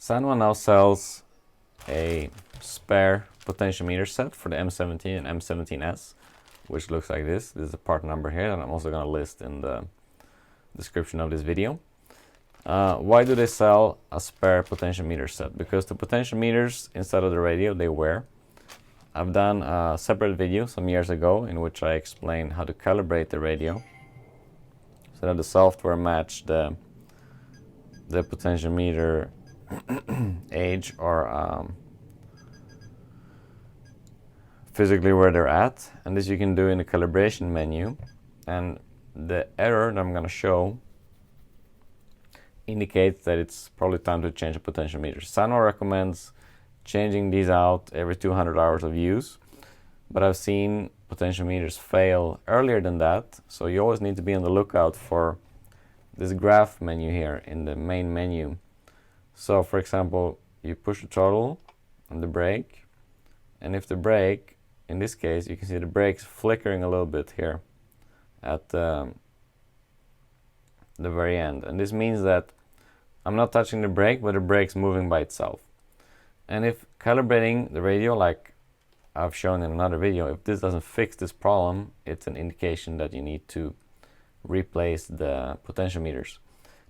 Sanwa now sells a spare potentiometer set for the M17 and M17S, which looks like this. This is the part number here that I'm also going to list in the description of this video. Why do they sell a spare potentiometer set? Because the potentiometers inside of the radio, they wear. I've done a separate video some years ago in which I explained how to calibrate the radio so that the software matched the potentiometer age or physically where they're at, and this you can do in the calibration menu. And the error that I'm going to show indicates that it's probably time to change the potentiometer. Sanwa recommends changing these out every 200 hours of use, but I've seen potentiometers fail earlier than that, so you always need to be on the lookout for this graph menu here in the main menu. So for example, you push the throttle and the brake, and if the brake, in this case, you can see the brake's flickering a little bit here at the very end, and this means that I'm not touching the brake, but the brake's moving by itself. And if calibrating the radio, like I've shown in another video, if this doesn't fix this problem, it's an indication that you need to replace the potentiometers.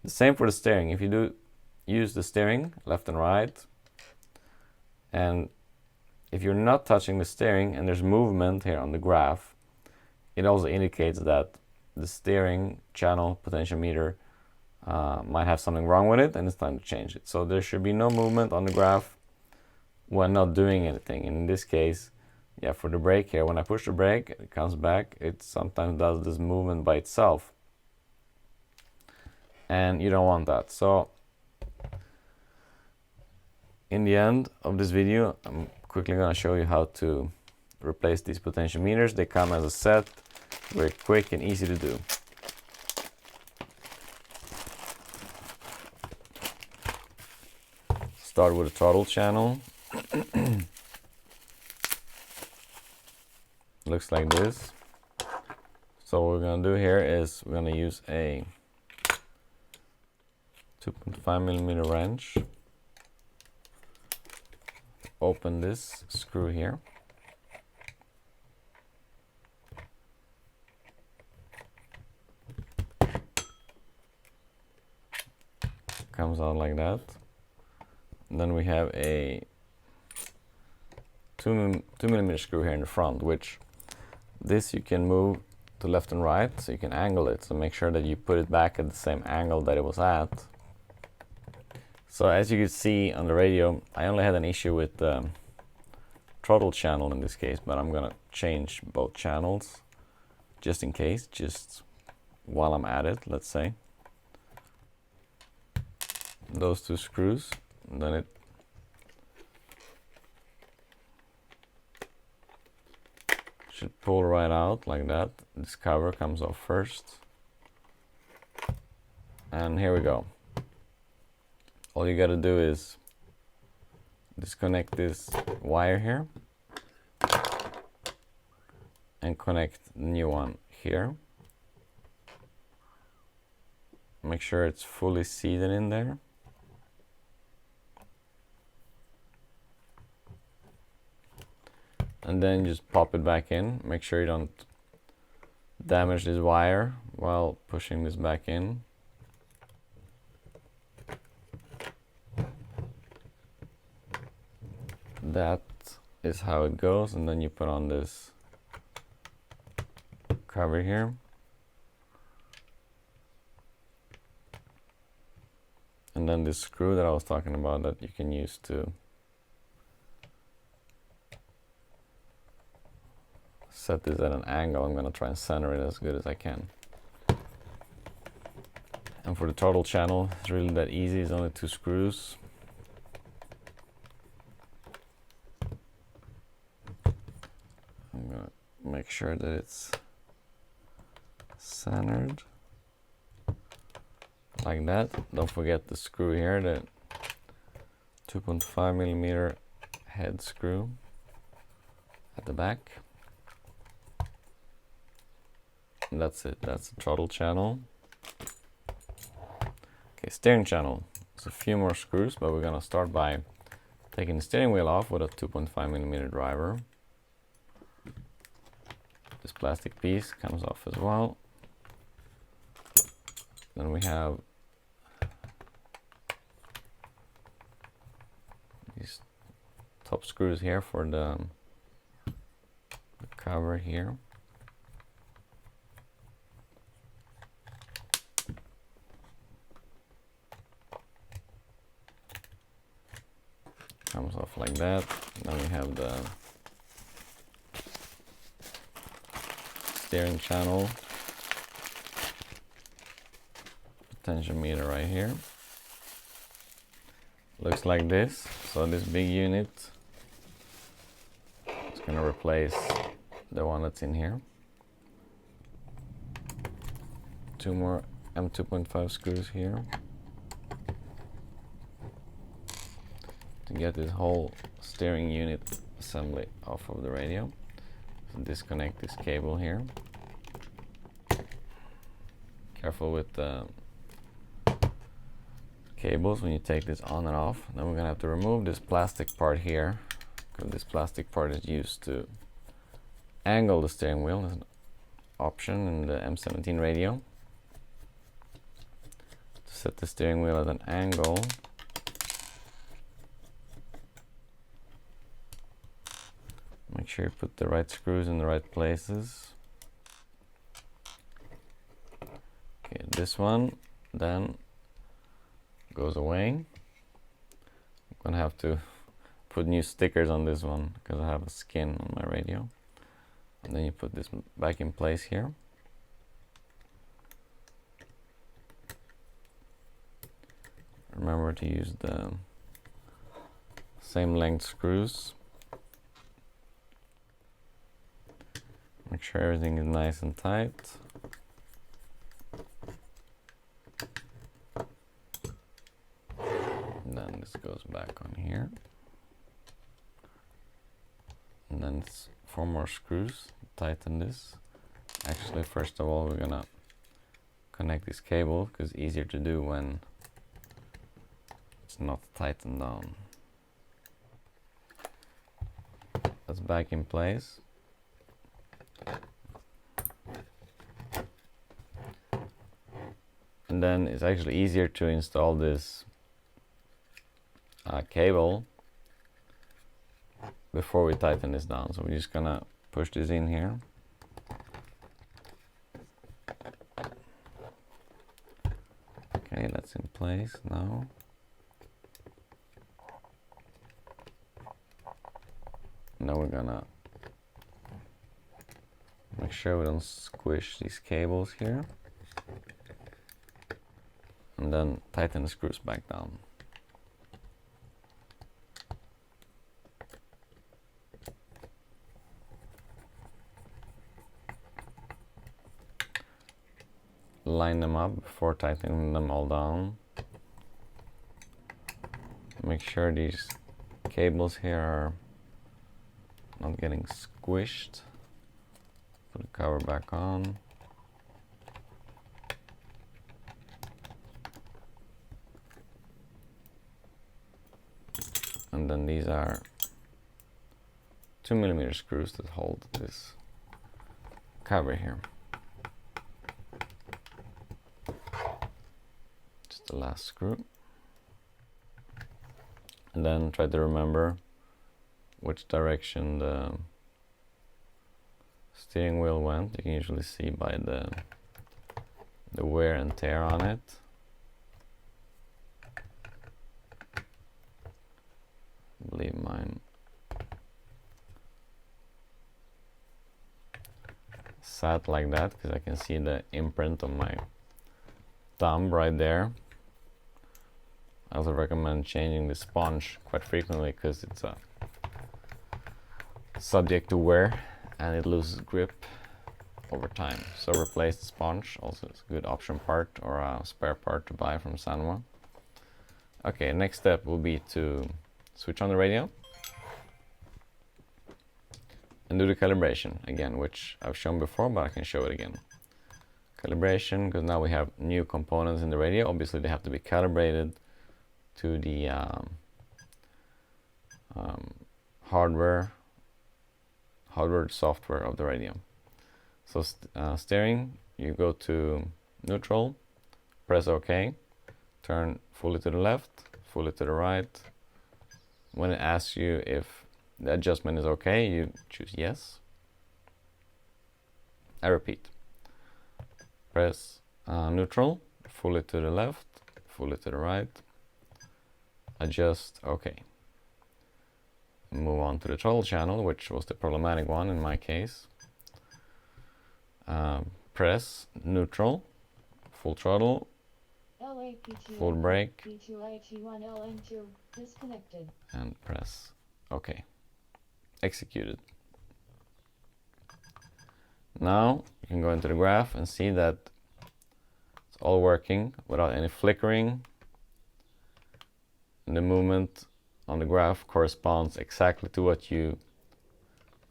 The same for the steering. If you do use the steering left and right, and if you're not touching the steering and there's movement here on the graph, it also indicates that the steering channel potentiometer might have something wrong with it and it's time to change it. So there should be no movement on the graph when not doing anything. And in this case, yeah, for the brake here, when I push the brake, it comes back. It sometimes does this movement by itself, and you don't want that. So in the end of this video, I'm quickly going to show you how to replace these potentiometers. They come as a set, very quick and easy to do. Start with a throttle channel. Looks like this. So what we're going to do here is we're going to use a 2.5mm wrench. Open this screw here. Comes out like that. And then we have a 2mm screw here in the front, which this you can move to left and right, so you can angle it. So make sure that you put it back at the same angle that it was at. So as you can see on the radio, I only had an issue with the throttle channel in this case, but I'm gonna change both channels just in case, just while I'm at it, let's say. Those two screws, and then it should pull right out like that. This cover comes off first. And here we go. All you gotta do is disconnect this wire here and connect the new one here. Make sure it's fully seated in there. And then just pop it back in. Make sure you don't damage this wire while pushing this back in. That is how it goes, and then you put on this cover here. And then this screw that I was talking about that you can use to set this at an angle. I'm going to try and center it as good as I can. And for the throttle channel, it's really that easy. It's only 2 screws. I'm going to make sure that it's centered like that. Don't forget the screw here, the 2.5mm head screw at the back. And that's it. That's the throttle channel. Okay, steering channel. So a few more screws, but we're gonna start by taking the steering wheel off with a 2.5mm driver. This plastic piece comes off as well. Then we have these top screws here for the cover here. Comes off like that. Then we have the steering channel, potentiometer right here. Looks like this. So this big unit is going to replace the one that's in here. Two more M2.5 screws here to get this whole steering unit assembly off of the radio. So disconnect this cable here. Careful with the cables when you take this on and off. Then we're gonna have to remove this plastic part here, because this plastic part is used to angle the steering wheel. There's an option in the M17 radio to set the steering wheel at an angle. Make sure you put the right screws in the right places. Okay, this one then goes away. I'm gonna have to put new stickers on this one because I have a skin on my radio. And then you put this back in place here. Remember to use the same length screws. Make sure everything is nice and tight. And then this goes back on here. And then it's 4 more screws. Tighten this. Actually, first of all, we're gonna connect this cable because it's easier to do when it's not tightened down. That's back in place. And then it's actually easier to install this cable before we tighten this down. So we're just gonna push this in here. Okay, that's in place now. Now we're gonna make sure we don't squish these cables here. And then tighten the screws back down. Line them up before tightening them all down. Make sure these cables here are not getting squished. Put the cover back on. And then these are 2mm screws that hold this cover here. Just the last screw. And then try to remember which direction the steering wheel went. You can usually see by the wear and tear on it. I believe mine sat like that because I can see the imprint of my thumb right there. I also recommend changing the sponge quite frequently because it's subject to wear and it loses grip over time. So replace the sponge. Also, it's a good option part or a spare part to buy from Sanwa. Okay, next step will be to switch on the radio and do the calibration again, which I've shown before, but I can show it again. Calibration, because now we have new components in the radio. Obviously they have to be calibrated to the hardware software of the radio. So steering, you go to neutral, press OK, turn fully to the left, fully to the right. When it asks you if the adjustment is okay, you choose yes. I repeat, press neutral, fully to the left, fully to the right, adjust OK. Move on to the throttle channel, which was the problematic one in my case. Press neutral, full throttle, full brake, and press OK. Executed. Now you can go into the graph and see that it's all working without any flickering. And the movement on the graph corresponds exactly to what you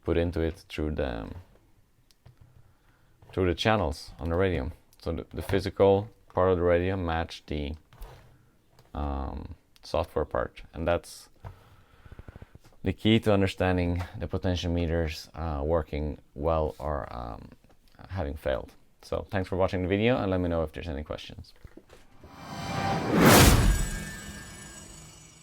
put into it through the channels on the radio. So the physical part of the radio matched the software part, and that's the key to understanding the potentiometers working well or having failed. So thanks for watching the video, and let me know if there's any questions.